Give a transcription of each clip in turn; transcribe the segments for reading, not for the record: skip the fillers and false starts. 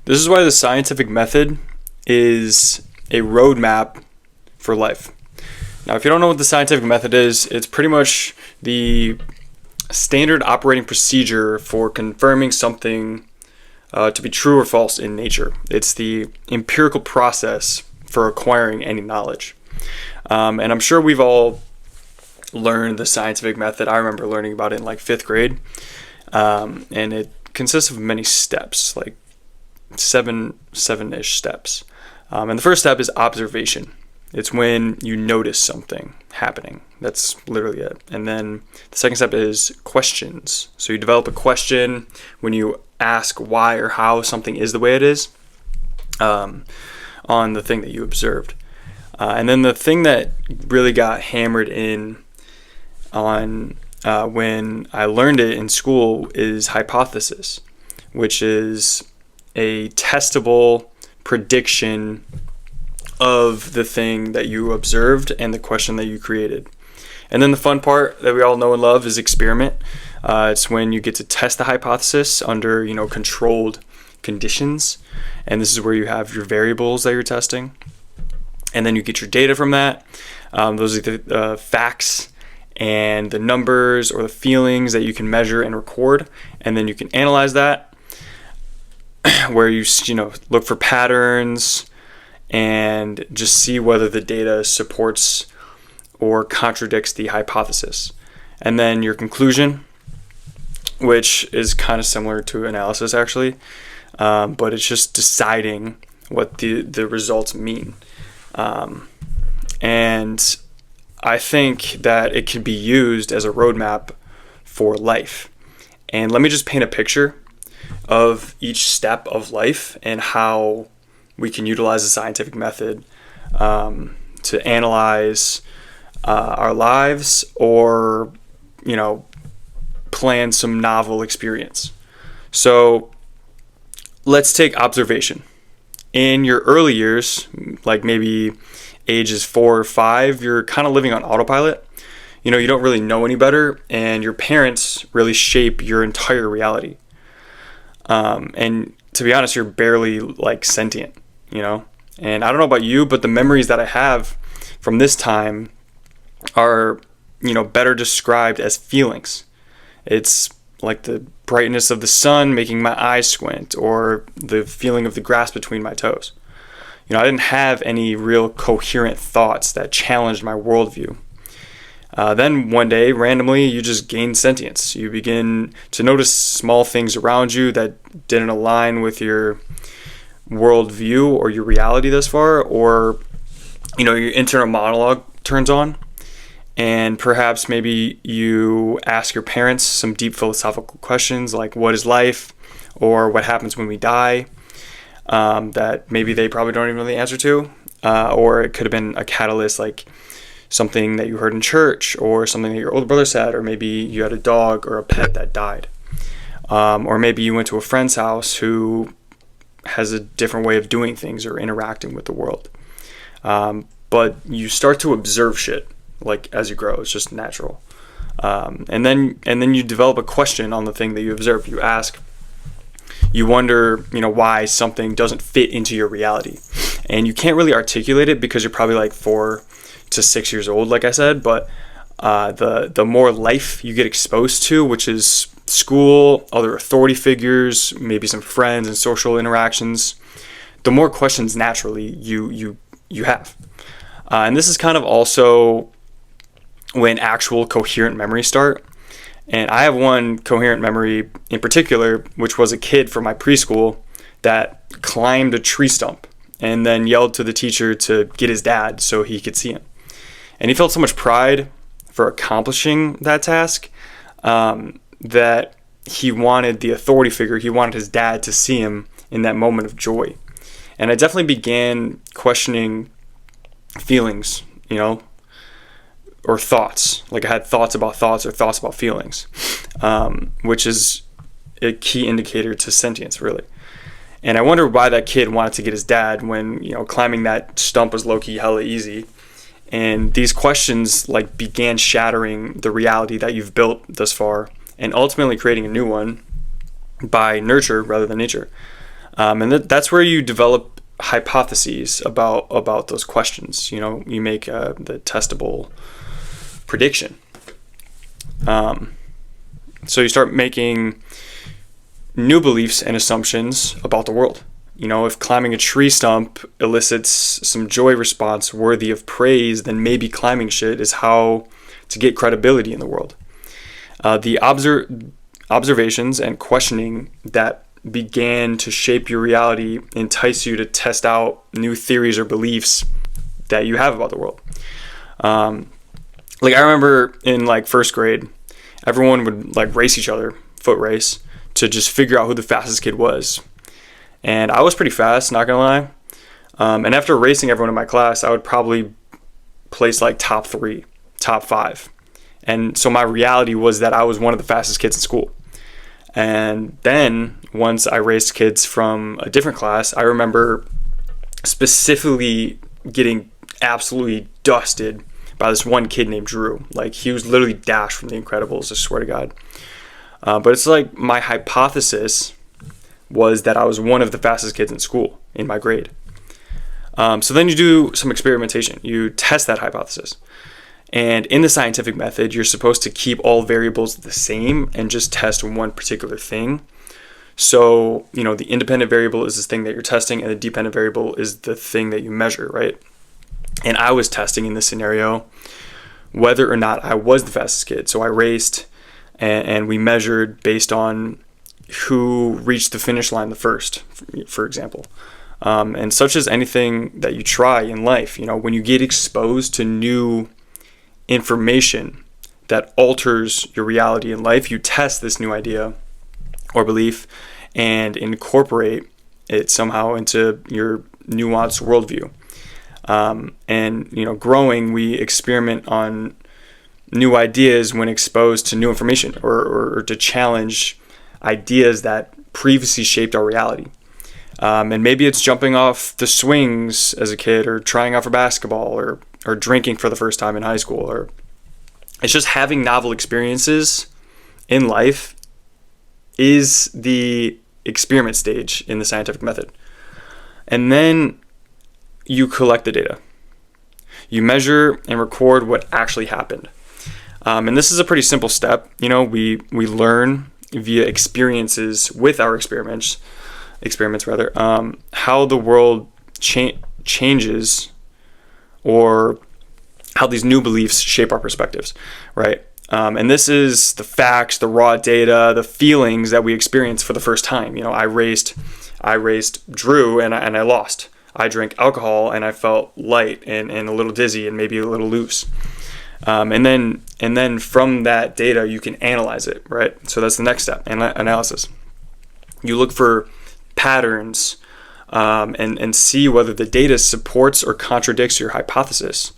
This is why the scientific method is a roadmap for life. Now, if you don't know what the scientific method is, it's pretty much the standard operating procedure for confirming something to be true or false in nature. It's the empirical process for acquiring any knowledge. And I'm sure we've all learned the scientific method. I remember learning about it in like 5th grade. And it consists of many steps, like seven-ish steps. And the first step is observation. It's when you notice something happening. That's literally it. And then the second step is questions. So you develop a question when you ask why or how something is the way it is on the thing that you observed. And then the thing that really got hammered in on when I learned it in school is hypothesis, which is a testable prediction of the thing that you observed and the question that you created. And then the fun part that we all know and love is experiment. It's when you get to test the hypothesis under, controlled conditions. And this is where you have your variables that you're testing. And then you get your data from that. Those are the facts and the numbers or the feelings that you can measure and record. And then you can analyze that, where you look for patterns and just see whether the data supports or contradicts the hypothesis. And then your conclusion, which is kind of similar to analysis actually, but it's just deciding what the results mean. And I think that it can be used as a roadmap for life. And let me just paint a picture of each step of life and how we can utilize the scientific method to analyze our lives or, plan some novel experience. So let's take observation. In your early years, like maybe ages 4 or 5, you're kind of living on autopilot. You don't really know any better, and your parents really shape your entire reality. And to be honest, you're barely like sentient, And I don't know about you, but the memories that I have from this time are, better described as feelings. It's like the brightness of the sun making my eyes squint, or the feeling of the grass between my toes. I didn't have any real coherent thoughts that challenged my worldview. Then one day, randomly, you just gain sentience. You begin to notice small things around you that didn't align with your worldview or your reality thus far, or your internal monologue turns on. And perhaps maybe you ask your parents some deep philosophical questions like, what is life? Or what happens when we die? That maybe they probably don't even know the answer to. Or it could have been a catalyst like something that you heard in church, or something that your older brother said, or maybe you had a dog or a pet that died. Or maybe you went to a friend's house who has a different way of doing things or interacting with the world. But you start to observe shit. Like as you grow, it's just natural. And then you develop a question on the thing that you observe. You wonder, why something doesn't fit into your reality. And you can't really articulate it because you're probably like 4 to 6 years old, like I said. But the more life you get exposed to, which is school, other authority figures, maybe some friends and social interactions, the more questions naturally you have. And this is kind of also when actual coherent memories start. And I have one coherent memory in particular, which was a kid from my preschool that climbed a tree stump and then yelled to the teacher to get his dad so he could see him. And he felt so much pride for accomplishing that task that he wanted the authority figure, he wanted his dad to see him in that moment of joy. And I definitely began questioning feelings, or thoughts. Like I had thoughts about thoughts or thoughts about feelings, which is a key indicator to sentience, really. And I wonder why that kid wanted to get his dad when, climbing that stump was low-key hella easy. And these questions began shattering the reality that you've built thus far and ultimately creating a new one by nurture rather than nature. And that's where you develop hypotheses about those questions. You make the testable prediction. So you start making new beliefs and assumptions about the world. If climbing a tree stump elicits some joy response worthy of praise, then maybe climbing shit is how to get credibility in the world. The observations and questioning that began to shape your reality entice you to test out new theories or beliefs that you have about the world. I remember in first grade, everyone would race each other, foot race, to just figure out who the fastest kid was. And I was pretty fast, not gonna lie. And after racing everyone in my class, I would probably place top 3, top 5. And so my reality was that I was one of the fastest kids in school. And then once I raced kids from a different class, I remember specifically getting absolutely dusted by this one kid named Drew. He was literally Dash from The Incredibles, I swear to God. But it's my hypothesis was that I was one of the fastest kids in school in my grade. So then you do some experimentation. You test that hypothesis. And in the scientific method, you're supposed to keep all variables the same and just test one particular thing. So, the independent variable is this thing that you're testing, and the dependent variable is the thing that you measure, right? And I was testing in this scenario whether or not I was the fastest kid. So I raced, and we measured based on who reached the finish line the first, for example. And such as anything that you try in life, when you get exposed to new information that alters your reality in life, you test this new idea or belief and incorporate it somehow into your nuanced worldview. And growing, we experiment on new ideas when exposed to new information or to challenge ideas that previously shaped our reality. And maybe it's jumping off the swings as a kid, or trying out for basketball, or drinking for the first time in high school, or it's just having novel experiences in life is the experiment stage in the scientific method. And then you collect the data. You measure and record what actually happened. And this is a pretty simple step. We learn via experiences with our experiments how the world changes, or how these new beliefs shape our perspectives, right? And this is the facts, the raw data, the feelings that we experience for the first time. I raced Drew and I lost. I drank alcohol and I felt light and a little dizzy and maybe a little loose. And then from that data, you can analyze it, right? So that's the next step, analysis. You look for patterns and see whether the data supports or contradicts your hypothesis.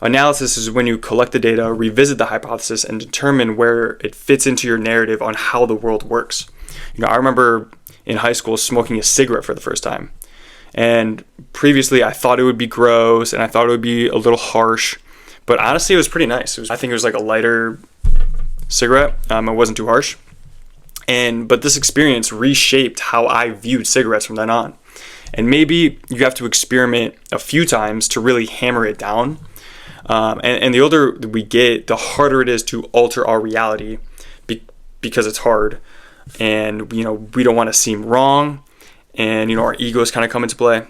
Analysis is when you collect the data, revisit the hypothesis, and determine where it fits into your narrative on how the world works. I remember in high school smoking a cigarette for the first time. And previously I thought it would be gross and I thought it would be a little harsh. But honestly, it was pretty nice. I think it was a lighter cigarette. It wasn't too harsh. But this experience reshaped how I viewed cigarettes from then on. And maybe you have to experiment a few times to really hammer it down. And the older we get, the harder it is to alter our reality because it's hard. And, we don't want to seem wrong. And, our egos kind of come into play.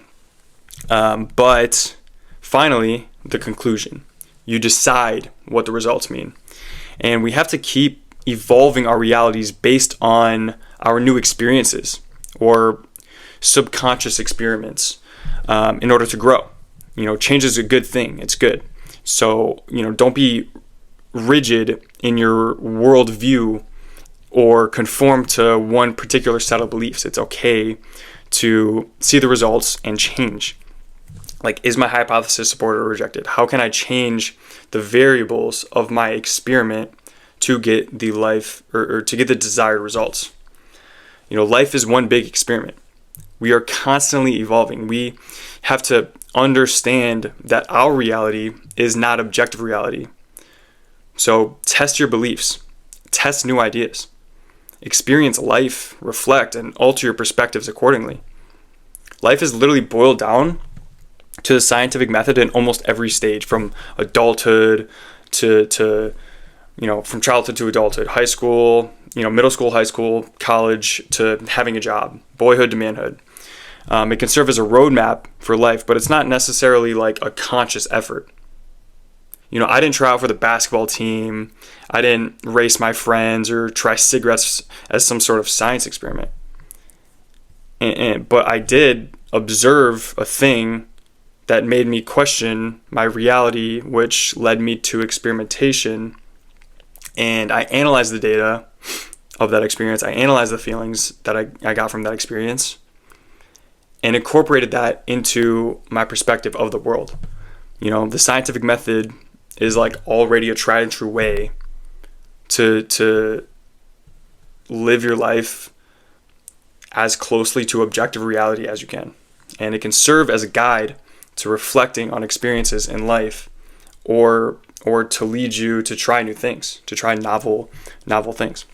But finally, the conclusion. You decide what the results mean. And we have to keep evolving our realities based on our new experiences or subconscious experiments in order to grow. Change is a good thing. It's good. So, don't be rigid in your worldview or conform to one particular set of beliefs. It's okay to see the results and change. Is my hypothesis supported or rejected? How can I change the variables of my experiment to get the life or to get the desired results? Life is one big experiment. We are constantly evolving. We have to understand that our reality is not objective reality. So test your beliefs, test new ideas, experience life, reflect, and alter your perspectives accordingly. Life is literally boiled down to the scientific method in almost every stage, from adulthood to from childhood to adulthood, high school, middle school, high school, college, to having a job, boyhood to manhood. It can serve as a roadmap for life, but it's not necessarily like a conscious effort. I didn't try out for the basketball team. I didn't race my friends or try cigarettes as some sort of science experiment. But I did observe a thing that made me question my reality, which led me to experimentation. And I analyzed the data of that experience. I analyzed the feelings that I got from that experience and incorporated that into my perspective of the world. The scientific method is like already a tried and true way to live your life as closely to objective reality as you can. And it can serve as a guide to reflecting on experiences in life, or to lead you to try new things, to try novel things.